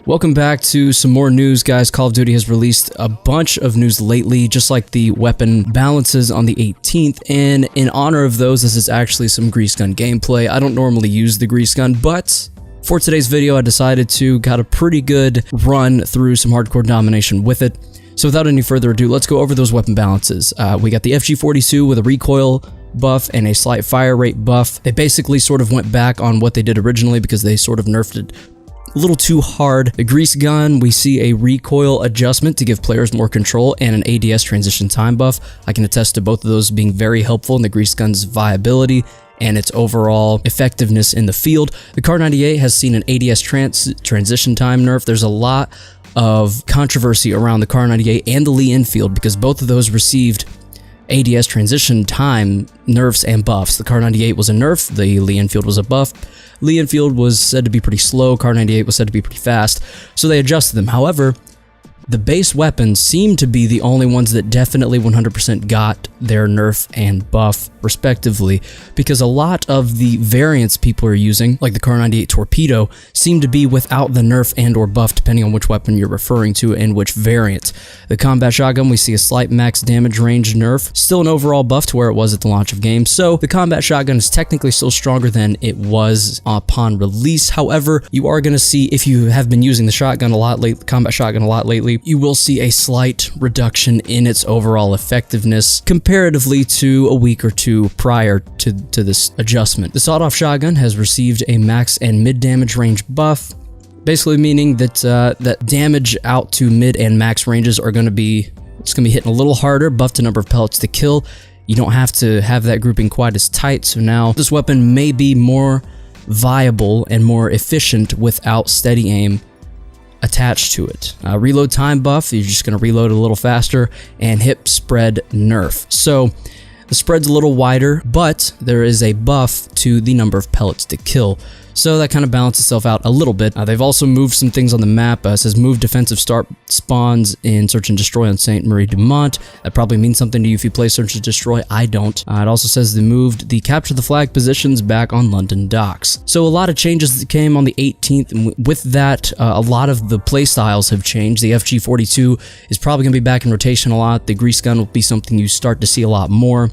Welcome back to some more news, guys. Call of Duty has released a bunch of news lately, just like the weapon balances on the 18th, and in honor of those, this is actually some grease gun gameplay. I don't normally use the grease gun, but for today's video, I decided to got a pretty good run through some hardcore domination with it. So without any further ado, let's go over those weapon balances. We got the FG42 with a recoil buff and a slight fire rate buff. They basically sort of went back on what they did originally because they sort of nerfed it a little too hard. The grease gun, we see a recoil adjustment to give players more control and an ADS transition time buff. I can attest to both of those being very helpful in the grease gun's viability and its overall effectiveness in the field. The Kar 98 has seen an ADS transition time nerf. There's a lot of controversy around the Kar 98 and the Lee Enfield because both of those received ADS transition time nerfs and buffs. The Kar 98 was a nerf, the Lee Enfield was a buff. Lee Enfield was said to be pretty slow, Kar 98 was said to be pretty fast, so they adjusted them. However, the base weapons seem to be the only ones that definitely 100% got their nerf and buff respectively, because a lot of the variants people are using, like the Kar 98 Torpedo, seem to be without the nerf and or buff depending on which weapon you're referring to and which variant. The Combat Shotgun, we see a slight max damage range nerf, still an overall buff to where it was at the launch of games, so the Combat Shotgun is technically still stronger than it was upon release. However, you are going to see, if you have been using the shotgun a lot lately, Combat Shotgun a lot lately, you will see a slight reduction in its overall effectiveness comparatively to a week or two prior to this adjustment. The sawed-off shotgun has received a max and mid damage range buff, basically meaning that that damage out to mid and max ranges are going to be, it's going to be hitting a little harder, buffed to number of pellets to kill. You don't have to have that grouping quite as tight, so now this weapon may be more viable and more efficient without steady aim attached to it. Reload time buff, you're just going to reload a little faster, and hip spread nerf. So the spread's a little wider, but there is a buff to the number of pellets to kill. So that kind of balances itself out a little bit. They've also moved some things on the map. It says move defensive start spawns in Search and Destroy on St. Marie du Mont. That probably means something to you if you play Search and Destroy. I don't. It also says they moved the capture the flag positions back on London docks. So a lot of changes that came on the 18th. And with that, a lot of the play styles have changed. The FG42 is probably going to be back in rotation a lot. The grease gun will be something you start to see a lot more.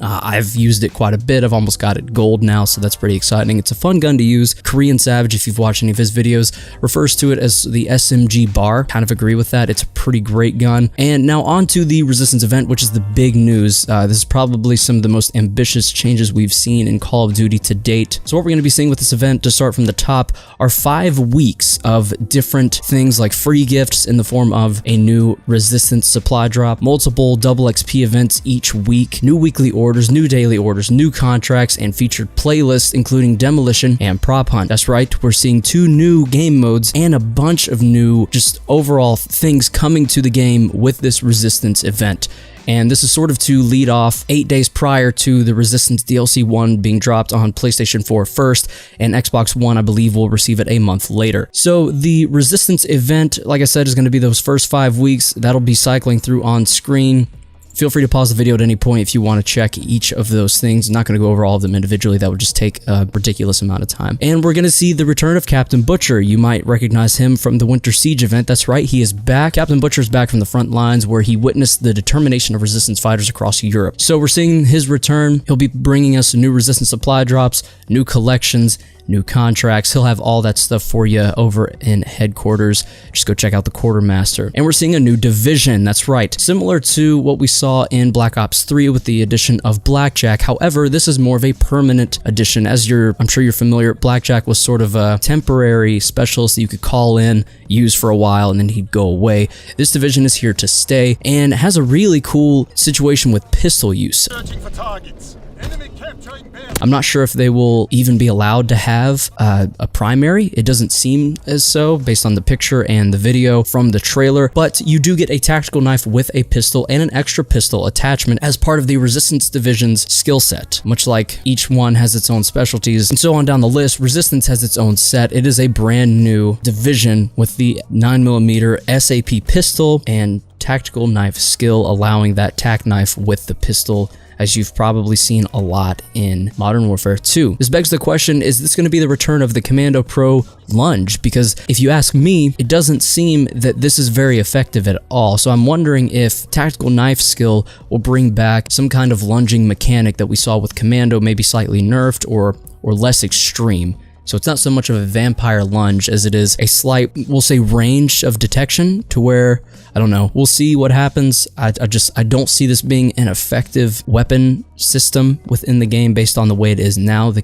I've used it quite a bit. I've almost got it gold now, so that's pretty exciting. It's a fun gun to use. Korean Savage, if you've watched any of his videos, refers to it as the SMG bar. Kind of agree with that. It's a pretty great gun. And now on to the Resistance event, which is the big news. This is probably some of the most ambitious changes we've seen in Call of Duty to date. So what we're going to be seeing with this event, to start from the top, are 5 weeks of different things like free gifts in the form of a new Resistance supply drop, multiple double XP events each week, new weekly orders, new daily orders, new contracts, and featured playlists including Demolition and Prop Hunt. That's right, we're seeing 2 new game modes and a bunch of new just overall things coming to the game with this Resistance event. And this is sort of to lead off 8 days prior to the Resistance DLC 1 being dropped on PlayStation 4 first, and Xbox One, I believe, will receive it a month later. So the Resistance event, like I said, is going to be those first 5 weeks. That'll be cycling through on screen. Feel free to pause the video at any point if you want to check each of those things. I'm not going to go over all of them individually. That would just take a ridiculous amount of time. And we're going to see the return of Captain Butcher. You might recognize him from the Winter Siege event. That's right, he is back. Captain Butcher is back from the front lines where he witnessed the determination of Resistance fighters across Europe. So we're seeing his return. He'll be bringing us new Resistance supply drops, new collections, new contracts. He'll have all that stuff for you over in headquarters. Just go check out the Quartermaster. And we're seeing a new division. That's right, similar to what we saw in Black Ops 3 with the addition of Blackjack. However, this is more of a permanent addition. As I'm sure you're familiar, Blackjack was sort of a temporary specialist that you could call in, use for a while, and then he'd go away. This division is here to stay and has a really cool situation with pistol use. Searching for targets. Enemy capturing bear. I'm not sure if they will even be allowed to have a primary. It doesn't seem as so based on the picture and the video from the trailer, but you do get a tactical knife with a pistol and an extra pistol attachment as part of the Resistance Division's skill set. Much like each one has its own specialties and so on down the list, Resistance has its own set. It is a brand new division with the 9mm SAP pistol and tactical knife skill, allowing that tac knife with the pistol as you've probably seen a lot in Modern Warfare 2. This begs the question, is this going to be the return of the Commando Pro lunge? Because if you ask me, it doesn't seem that this is very effective at all. So I'm wondering if tactical knife skill will bring back some kind of lunging mechanic that we saw with Commando, maybe slightly nerfed or less extreme. So it's not so much of a vampire lunge as it is a slight, we'll say, range of detection to where, I don't know, we'll see what happens. I don't see this being an effective weapon system within the game based on the way it is now. The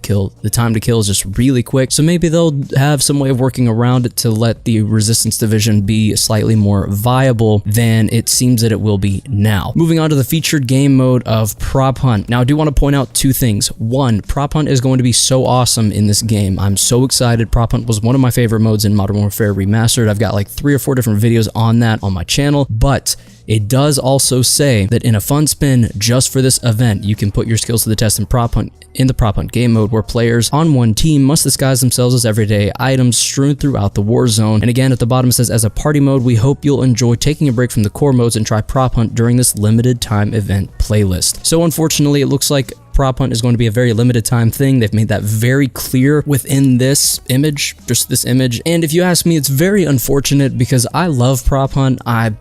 time to kill is just really quick. So maybe they'll have some way of working around it to let the Resistance Division be slightly more viable than it seems that it will be now. Moving on to the featured game mode of Prop Hunt. Now I do want to point out two things. One, Prop Hunt is going to be so awesome in this game. I'm so excited. Prop Hunt was one of my favorite modes in Modern Warfare Remastered. I've got like 3 or 4 different videos on that on my channel, but it does also say that in a fun spin just for this event, you can put your skills to the test in the Prop Hunt game mode, where players on one team must disguise themselves as everyday items strewn throughout the war zone. And again, at the bottom it says, as a party mode, we hope you'll enjoy taking a break from the core modes and try Prop Hunt during this limited time event playlist. So unfortunately, it looks like Prop Hunt is going to be a very limited time thing. They've made that very clear within this image, just this image. And if you ask me, it's very unfortunate because I love Prop Hunt. I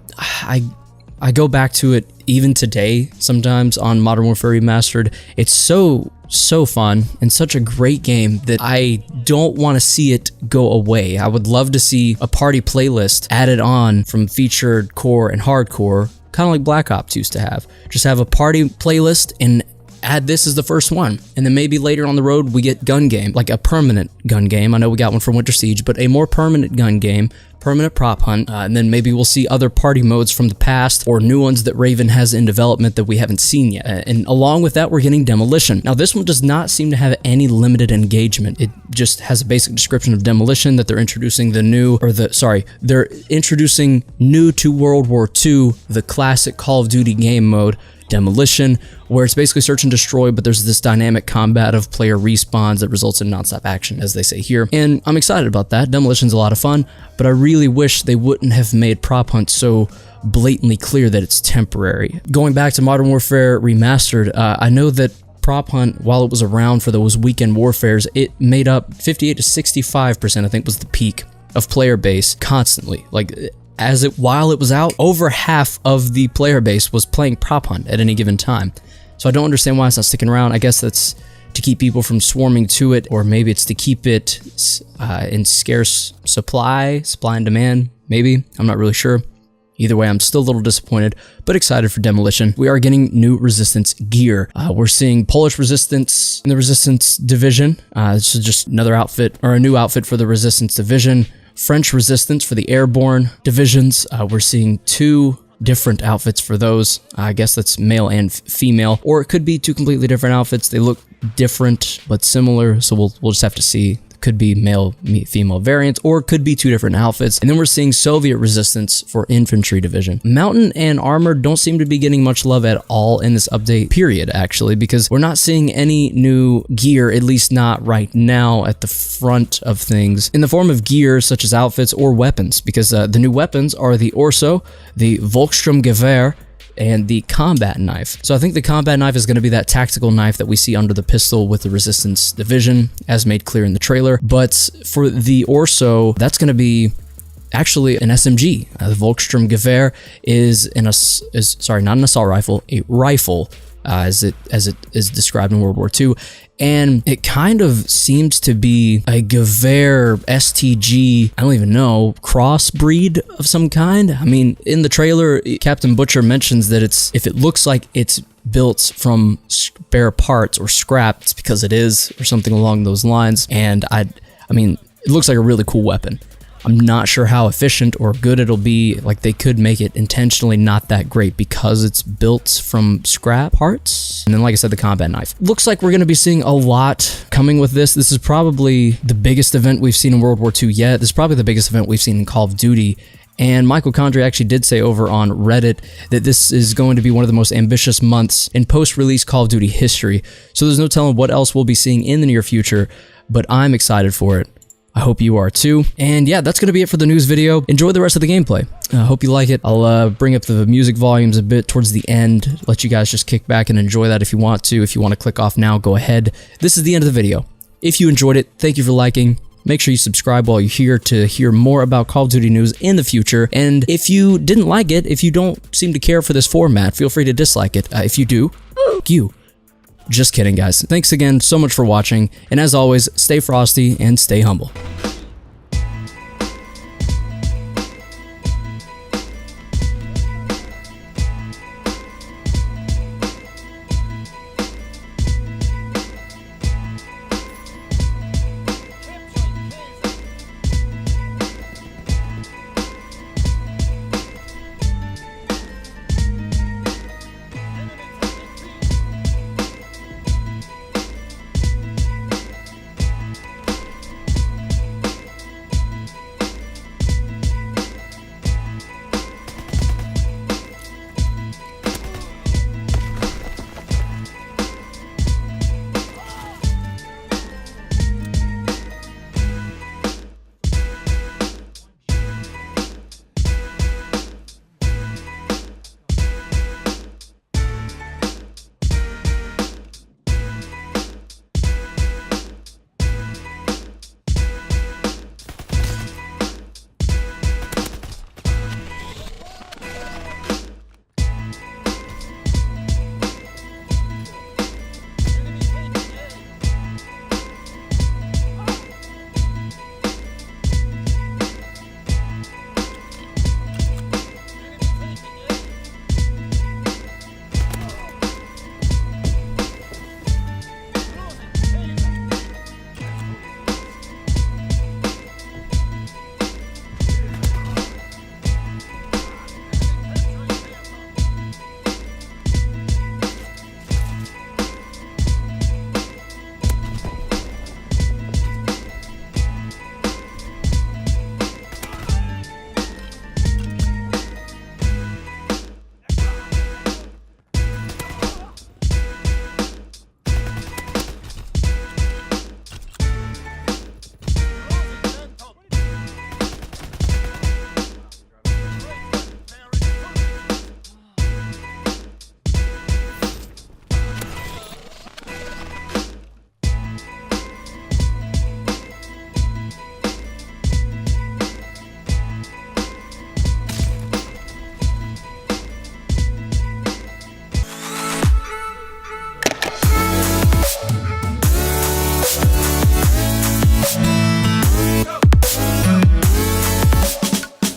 go back to it even today sometimes on Modern Warfare Remastered. It's so fun and such a great game that I don't want to see it go away. I would love to see a party playlist added on from featured, core, and hardcore, kind of like Black Ops used to have. Just have a party playlist and add this as the first one, and then maybe later on the road we get gun game, like a permanent gun game. I know we got one from Winter Siege, but a more permanent gun game, permanent Prop Hunt, and then maybe we'll see other party modes from the past or new ones that Raven has in development that we haven't seen yet. And along with that, we're getting Demolition. Now this one does not seem to have any limited engagement. It just has a basic description of Demolition, that they're introducing they're introducing new to World War II, the classic Call of Duty game mode, Demolition, where it's basically search and destroy, but there's this dynamic combat of player respawns that results in non-stop action, as they say here. And I'm excited about that. Demolition's a lot of fun, but I really wish they wouldn't have made Prop Hunt so blatantly clear that it's temporary. Going back to Modern Warfare Remastered, I know that Prop Hunt, while it was around for those weekend warfares, it made up 58 to 65%, I think was the peak of player base constantly. While it was out, over half of the player base was playing Prop Hunt at any given time. So I don't understand why it's not sticking around. I guess that's to keep people from swarming to it, or maybe it's to keep it in scarce supply and demand, maybe. I'm not really sure. Either way, I'm still a little disappointed, but excited for Demolition. We are getting new Resistance gear. We're seeing Polish Resistance in the Resistance Division. This is just another outfit, or a new outfit for the Resistance Division. French Resistance for the airborne divisions. We're seeing 2 different outfits for those. I guess that's male and female, or it could be 2 completely different outfits. They look different but similar, so we'll just have to see. Could be male, female variants, or it could be 2 different outfits. And then we're seeing Soviet Resistance for infantry division. Mountain and armor don't seem to be getting much love at all in this update period, actually, because we're not seeing any new gear, at least not right now at the front of things, in the form of gear such as outfits or weapons, because the new weapons are the Orso, the Volkssturmgewehr, and the combat knife. So I think the combat knife is going to be that tactical knife that we see under the pistol with the Resistance Division, as made clear in the trailer. But for the Orso, that's going to be actually an SMG. The Volkssturmgewehr is not an assault rifle, a rifle, as it is described in World War II. And it kind of seems to be a Gewehr STG, I don't even know, crossbreed of some kind. I mean, in the trailer, Captain Butcher mentions that if it looks like it's built from spare parts or scrap, it's because it is, or something along those lines. And I mean, it looks like a really cool weapon. I'm not sure how efficient or good it'll be. Like, they could make it intentionally not that great because it's built from scrap parts. And then, like I said, the combat knife. Looks like we're going to be seeing a lot coming with this. This is probably the biggest event we've seen in World War II yet. This is probably the biggest event we've seen in Call of Duty. And Michael Condrey actually did say over on Reddit that this is going to be one of the most ambitious months in post-release Call of Duty history. So there's no telling what else we'll be seeing in the near future, but I'm excited for it. I hope you are too. And yeah, that's going to be it for the news video. Enjoy the rest of the gameplay. I hope you like it. I'll bring up the music volumes a bit towards the end, let you guys just kick back and enjoy that if you want to. If you want to click off now, go ahead. This is the end of the video. If you enjoyed it, thank you for liking. Make sure you subscribe while you're here to hear more about Call of Duty news in the future. And if you didn't like it, if you don't seem to care for this format, feel free to dislike it. If you do, you. Just kidding, guys. Thanks again so much for watching. And as always, stay frosty and stay humble.